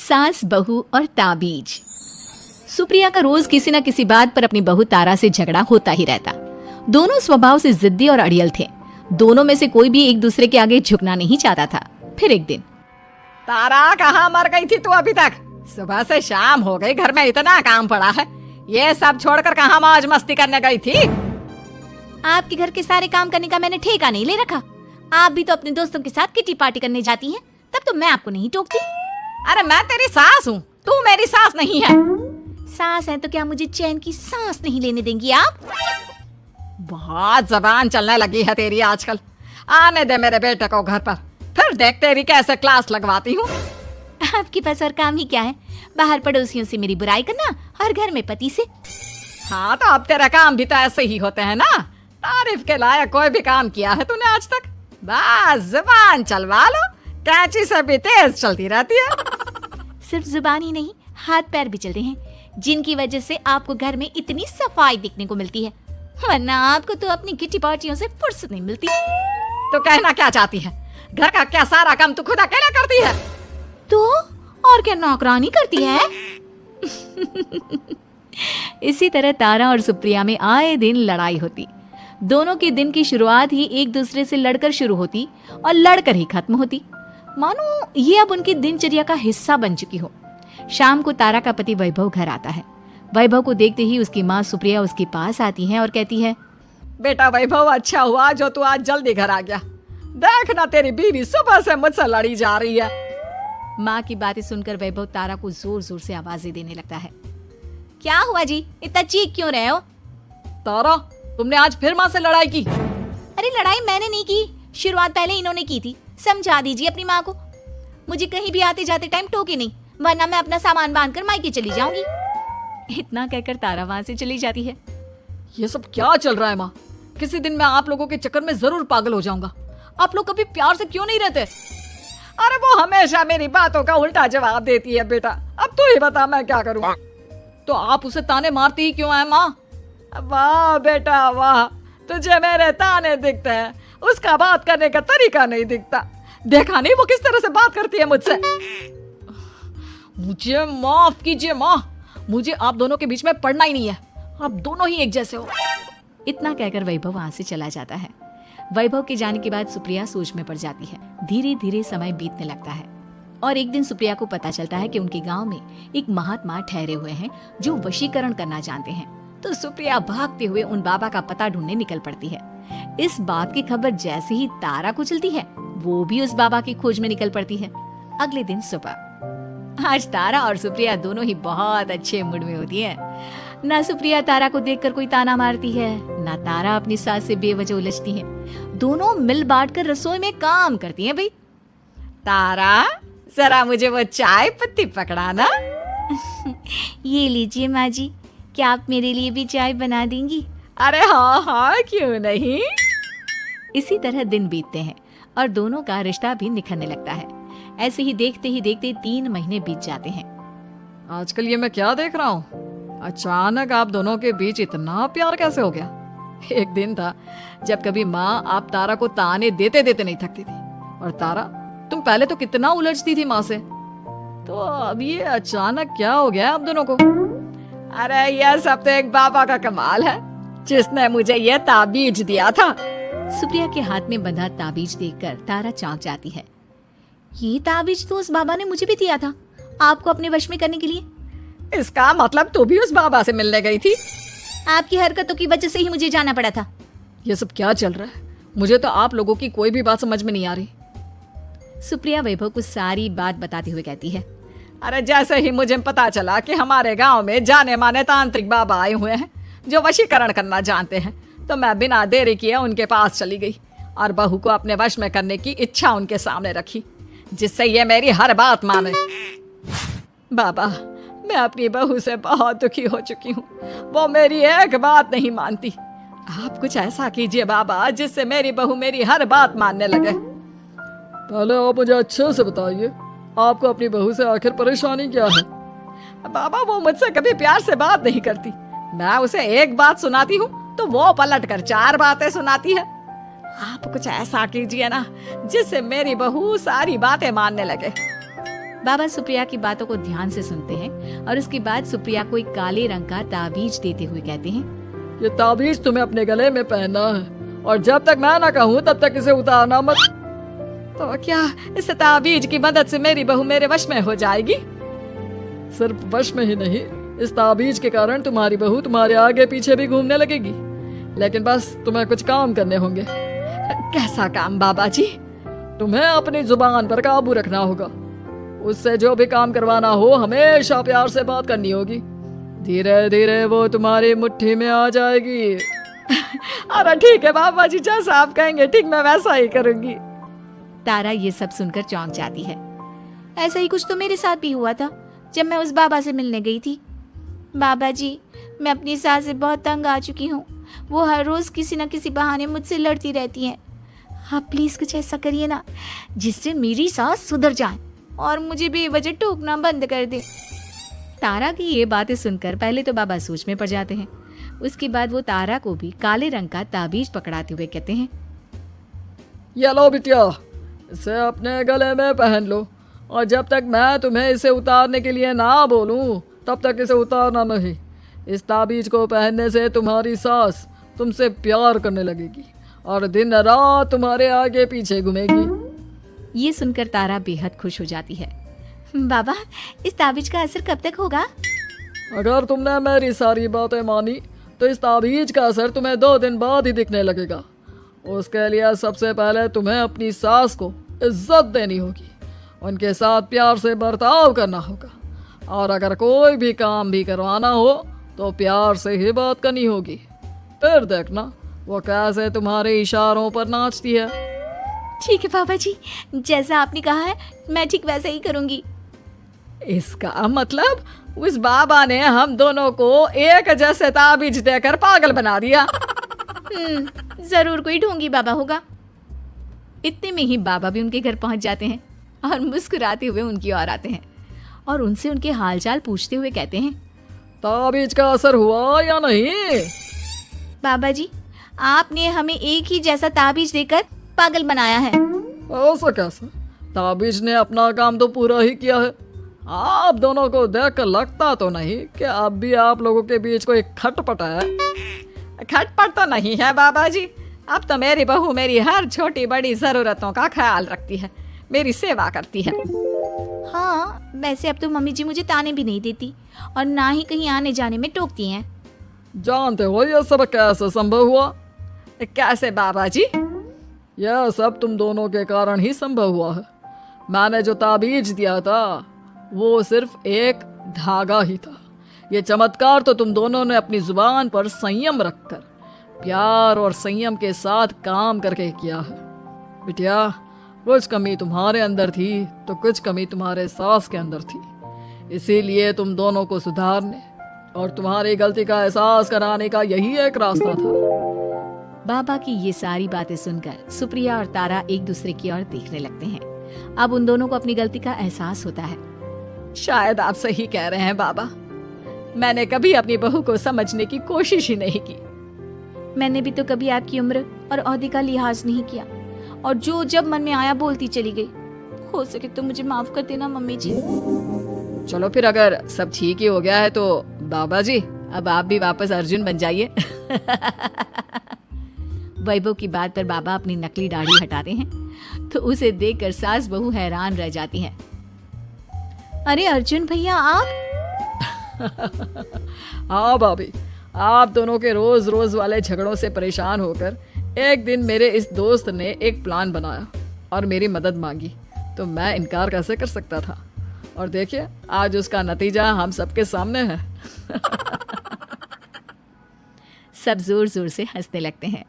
सास बहू और ताबीज। सुप्रिया का रोज किसी न किसी बात पर अपनी बहू तारा से झगड़ा होता ही रहता। दोनों स्वभाव से जिद्दी और अड़ियल थे। दोनों में से कोई भी एक दूसरे के आगे झुकना नहीं चाहता था। फिर एक दिन, तारा कहाँ मर गई थी तू अभी तक? सुबह से शाम हो गई, घर में इतना काम पड़ा है, ये सब छोड़कर कहाँ मौज मस्ती करने गई थी? आपके घर के सारे काम करने का मैंने ठेका नहीं ले रखा। आप भी तो अपने दोस्तों के साथ किटी पार्टी करने जाती हैं, तब तो मैं आपको नहीं टोकती। अरे मैं तेरी सास हूँ, तू मेरी सास नहीं है। सास है तो क्या मुझे चैन की सांस नहीं लेने देंगी आप? बहुत जबान चलने लगी है तेरी आजकल। आने दे मेरे बेटे को घर पर, फिर देख तेरी कैसे क्लास लगवाती हूँ। आपके पास और काम ही क्या है? बाहर पड़ोसियों से मेरी बुराई करना और घर में पति से। हाँ तो अब तेरा काम भी तो ऐसे ही होते हैं ना। तारीफ के लायक कोई भी काम किया है तूने आज तक? बस जुबान चलवा लो, कैंची से भी तेज चलती रहती है। सिर्फ जुबान ही नहीं, हाथ पैर भी चलते हैं, जिनकी वजह से आपको घर में इतनी सफाई दिखने को मिलती है, वरना आपको तो अपनी किटी पार्टियों से फुर्सत नहीं मिलती। तो कहना क्या चाहती है? घर का क्या सारा काम तू खुद अकेला करती है? तो और क्या नौकरानी करती है? इसी तरह तारा और सुप्रिया में आए दिन लड़ाई होती। दोनों के दिन की शुरुआत ही एक दूसरे से लड़कर शुरू होती और लड़कर ही खत्म होती, मानो ये अब उनकी दिनचर्या का हिस्सा बन चुकी हो। शाम को तारा का पति वैभव घर आता है। वैभव को देखते ही उसकी माँ सुप्रिया उसके पास आती है और कहती है, बेटा वैभव, अच्छा हुआ जो तू आज जल्दी घर आ गया। देखना तेरी बीवी सुबह से मुझसे लड़ी जा रही है। माँ की बातें सुनकर वैभव तारा को जोर जोर से आवाजें देने लगता है। क्या हुआ जी, इतना चीख क्यों रहे हो? तारा, तुमने आज फिर माँ से लड़ाई की? अरे लड़ाई मैंने नहीं की, शुरुआत पहले इन्होंने की थी। समझा दीजिए अपनी माँ को। मुझे कहीं भी आते जाते टाइम टोके नहीं, वरना मैं अपना सामान बांधकर मायके चली जाऊंगी। इतना कहकर तारा वहाँ से चली जाती है। ये सब क्या चल रहा है माँ? किसी दिन मैं आप लोगों के चक्कर में जरूर पागल हो जाऊंगा। आप लोग कभी प्यार से क्यों नहीं रहते? अरे वो हमेशा मेरी बातों का उल्टा जवाब देती है। बेटा अब तू ही बता मैं क्या करूं? तो आप उसे ताने मारती ही क्यों है माँ? वाह बेटा वाह, तुझे मेरे ताने दिखते हैं, उसका बात करने का तरीका नहीं दिखता। देखा नहीं वो किस तरह से बात करती है मुझसे। मुझे माफ कीजिए माँ, मुझे आप दोनों के बीच में पड़ना ही नहीं है। आप दोनों ही एक जैसे हो। इतना कहकर वैभव वहां से चला जाता है। वैभव के जाने के बाद सुप्रिया सोच में पड़ जाती है। धीरे धीरे समय बीतने लगता है और एक दिन सुप्रिया को पता चलता है कि उनके गांव में एक महात्मा ठहरे हुए हैं जो वशीकरण करना जानते हैं। तो सुप्रिया भागते हुए उन बाबा का पता ढूंढने निकल पड़ती है। इस बात की खबर जैसे ही तारा को चलती है, वो भी उस बाबा की खोज में निकल पड़ती है। अगले दिन सुबह, आज तारा और सुप्रिया दोनों ही बहुत अच्छे मूड में होती है। ना सुप्रिया तारा को देखकर कोई ताना मारती है, ना तारा अपनी सास से बेवजह उलझती है। दोनों मिल बांटकर रसोई में काम करती हैं। भाई तारा, जरा मुझे वो चाय पत्ती पकड़ाना। ये लीजिए माँ जी, क्या आप मेरे लिए भी चाय बना देंगी? अरे हाँ हाँ, क्यों नहीं। इसी तरह दिन बीतते हैं और दोनों का रिश्ता भी निखरने लगता है। ऐसे ही देखते 3 महीने बीत जाते हैं। आजकल ये मैं क्या देख रहा हूँ? अचानक आप दोनों के बीच इतना प्यार कैसे हो गया? एक दिन था जब कभी माँ आप तारा को ताने देते देते नहीं थकती थी, और तारा तुम पहले तो कितना उलझती थी माँ से, तो अब ये अचानक क्या हो गया आप दोनों को? अरे यह सब तो एक बाबा का कमाल है, जिसने मुझे ये ताबीज दिया था। सुप्रिया के हाथ में बंधा ताबीज देखकर तारा चौंक जाती है। ये ताबीज तो उस बाबा ने मुझे भी दिया था, आपको अपने वश में करने के लिए। इसका मतलब तू भी उस बाबा से मिलने गई थी? आपकी हरकतों की वजह से ही मुझे जाना पड़ा था। ये सब क्या चल रहा है? मुझे तो आप लोगों की कोई भी बात समझ में नहीं आ रही। सुप्रिया वैभव को सारी बात बताते हुए कहती है। अरे जैसे ही मुझे पता चला कि हमारे गांव में जाने माने तांत्रिक बाबा आए हुए हैं जो वशीकरण करना जानते हैं, तो मैं बिना देरी किए उनके पास चली गई और बहू को अपने वश में करने की इच्छा उनके सामने रखी, जिससे ये मेरी हर बात माने। बाबा, मैं अपनी बहू से बहुत दुखी हो चुकी हूँ, वो मेरी एक बात नहीं मानती। आप कुछ ऐसा कीजिए बाबा जिससे मेरी बहू मेरी हर बात मानने लगे। पहले आप मुझे अच्छे से बताइए, आपको अपनी बहू से आखिर परेशानी क्या है? बाबा वो मुझसे कभी प्यार से बात नहीं करती। मैं उसे एक बात सुनाती हूँ तो वो पलट कर 4 बातें सुनाती है। आप कुछ ऐसा कीजिए ना जिससे मेरी बहू सारी बातें मानने लगे। बाबा सुप्रिया की बातों को ध्यान से सुनते हैं और उसके बाद सुप्रिया को एक काले रंग का ताबीज देते हुए कहते हैं, ये ताबीज तुम्हें अपने गले में पहनना है और जब तक मैं ना कहूँ तब तक इसे उतारना मत। तो क्या इस ताबीज की मदद से मेरी बहू मेरे वश में हो जाएगी? सिर्फ वश में ही नहीं, इस ताबीज के कारण तुम्हारी बहू तुम्हारे आगे पीछे भी घूमने लगेगी। लेकिन बस तुम्हें कुछ काम करने होंगे। कैसा काम बाबा जी? तुम्हें अपनी जुबान पर काबू रखना होगा। उससे जो भी काम करवाना हो हमेशा प्यार से बात करनी होगी। धीरे धीरे वो तुम्हारी मुट्ठी में आ जाएगी। अरे ठीक है बाबा जी, जैसा आप कहेंगे ठीक मैं वैसा ही करूंगी। तारा ये सब सुनकर चौंक जाती है। ऐसा ही कुछ तो मेरे साथ भी हुआ था जब मैं उस बाबा से मिलने गई थी। बाबा जी, मैं अपनी सास से बहुत तंग आ चुकी हूँ। वो हर रोज किसी न किसी बहाने मुझसे लड़ती रहती हैं। आप प्लीज कुछ ऐसा करिए ना जिससे मेरी सास सुधर जाए और मुझे बेवजह टोकना बंद कर दे। तारा की ये बातें सुनकर पहले तो बाबा सोच में पड़ जाते हैं। उसके बाद वो तारा को भी काले रंग का ताबीज पकड़ाते हुए कहते हैं, ये लो बिटिया, इसे अपने गले में पहन लो और जब तक मैं तुम्हें इसे उतारने के लिए ना बोलूं तब तक इसे उतारना नहीं। इस ताबीज को पहनने से तुम्हारी सास तुमसे प्यार करने लगेगी और दिन रात तुम्हारे आगे पीछे घूमेगी। ये सुनकर तारा बेहद खुश हो जाती है। बाबा, इस ताबीज का असर कब तक होगा? अगर तुमने मेरी सारी बातें मानी तो इस ताबीज का असर तुम्हें 2 दिन बाद ही दिखने लगेगा। उसके लिए सबसे पहले तुम्हें अपनी सास को इज्जत देनी होगी, उनके साथ प्यार से बर्ताव करना होगा और अगर कोई भी काम भी करवाना हो तो प्यार से ही बात करनी होगी। फिर देखना वो कैसे तुम्हारे इशारों पर नाचती है। ठीक है बाबा जी, जैसा आपने कहा है मैं ठीक वैसा ही करूंगी। इसका मतलब उस बाबा ने हम दोनों को एक जैसे ताबीज देकर पागल बना दिया। जरूर कोई ढोंगी बाबा होगा। इतने में ही बाबा भी उनके घर पहुंच जाते हैं और मुस्कुराते हुए उनकी ओर आते हैं और उनसे उनके हालचाल पूछते हुए कहते हैं, ताबीज का असर हुआ या नहीं? बाबा जी, आपने हमें एक ही जैसा ताबीज देकर पागल बनाया है। ऐसा कैसे? ताबीज ने अपना काम तो पूरा ही किया है। आप दोनों को देखकर लगता तो नहीं कि अब भी आप लोगों के बीच कोई खटपट है। खटपट तो नहीं है बाबा जी, अब तो मेरी बहू मेरी हर छोटी बड़ी जरूरतों का ख्याल रखती है, मेरी सेवा करती है। हाँ, वैसे अब तो मम्मी जी मुझे ताने भी नहीं देती और ना ही कहीं आने जाने में टोकती हैं। जानते हो ये सब कैसे संभव हुआ? कैसे बाबा जी? यह सब तुम दोनों के कारण ही संभव हुआ है। मैंने जो ताबीज दिया था वो सिर्फ एक धागा ही था। ये चमत्कार तो तुम दोनों ने अपनी जुबान पर संयम रखकर प्यार और संयम के साथ काम करके किया है। बिटिया, कुछ कमी तुम्हारे अंदर थी तो कुछ कमी तुम्हारे सास के अंदर थी, इसीलिए तुम दोनों को सुधारने और तुम्हारी गलती का एहसास कराने का यही एक रास्ता था। बाबा की ये सारी बातें सुनकर सुप्रिया और तारा एक दूसरे की ओर देखने लगते हैं। अब उन दोनों को अपनी गलती का एहसास होता है। शायद आप सही कह रहे हैं बाबा, मैंने कभी अपनी बहू को समझने की कोशिश ही नहीं की। मैंने भी तो कभी आपकी उम्र और ओहदे का लिहाज नहीं किया और जो जब मन में आया बोलती चली गई। हो सके तो मुझे माफ कर देना मम्मी जी। चलो फिर, अगर सब ठीक ही हो गया है तो बाबा जी अब आप भी वापस अर्जुन बन जाइए। वैभव की बात पर बाबा अपनी नकली दाढ़ी हटाते हैं तो उसे देखकर सास बहू हैरान रह जाती हैं। अरे अर्जुन भैया, आप? हाँ भाभी, आप दोनों के रोज रोज वाले झगड़ों से परेशान होकर एक दिन मेरे इस दोस्त ने एक प्लान बनाया और मेरी मदद मांगी, तो मैं इनकार कैसे कर सकता था। और देखिए आज उसका नतीजा हम सबके सामने है। सब जोर जोर से हंसने लगते हैं।